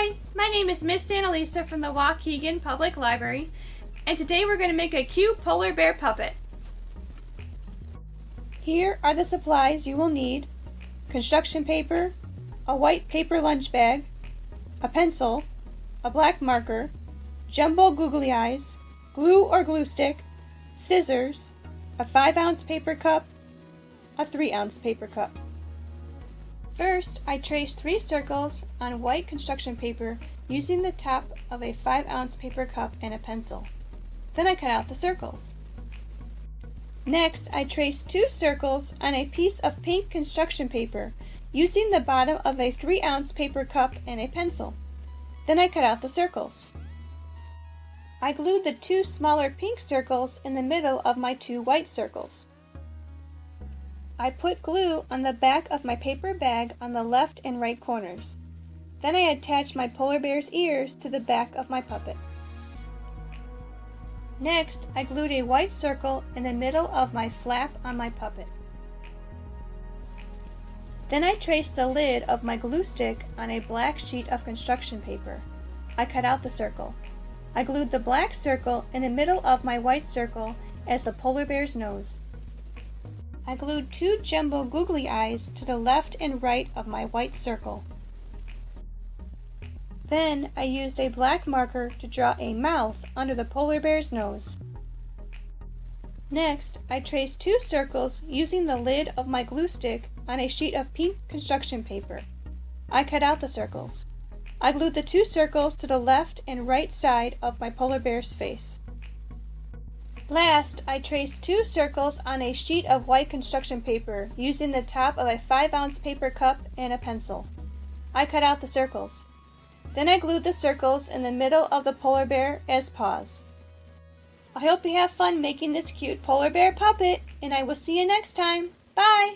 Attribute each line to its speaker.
Speaker 1: Hi, my name is Miss Annalisa from the Waukegan Public Library, and today we're going to make a cute polar bear puppet. Here are the supplies you will need: construction paper, a white paper lunch bag, a pencil, a black marker, jumbo googly eyes, glue or glue stick, scissors, a 5-ounce paper cup, a 3-ounce paper cup. First, I traced 3 circles on white construction paper using the top of a 5-ounce paper cup and a pencil. Then I cut out the circles. Next, I traced 2 circles on a piece of pink construction paper using the bottom of a 3-ounce paper cup and a pencil. Then I cut out the circles. I glued the 2 smaller pink circles in the middle of my 2 white circles. I put glue on the back of my paper bag on the left and right corners. Then I attached my polar bear's ears to the back of my puppet. Next, I glued a white circle in the middle of my flap on my puppet. Then I traced the lid of my glue stick on a black sheet of construction paper. I cut out the circle. I glued the black circle in the middle of my white circle as the polar bear's nose. I glued 2 jumbo googly eyes to the left and right of my white circle. Then I used a black marker to draw a mouth under the polar bear's nose. Next, I traced 2 circles using the lid of my glue stick on a sheet of pink construction paper. I cut out the circles. I glued the 2 circles to the left and right side of my polar bear's face. Last, I traced 2 circles on a sheet of white construction paper using the top of a 5-ounce paper cup and a pencil. I cut out the circles. Then I glued the circles in the middle of the polar bear as paws. I hope you have fun making this cute polar bear puppet, and I will see you next time. Bye!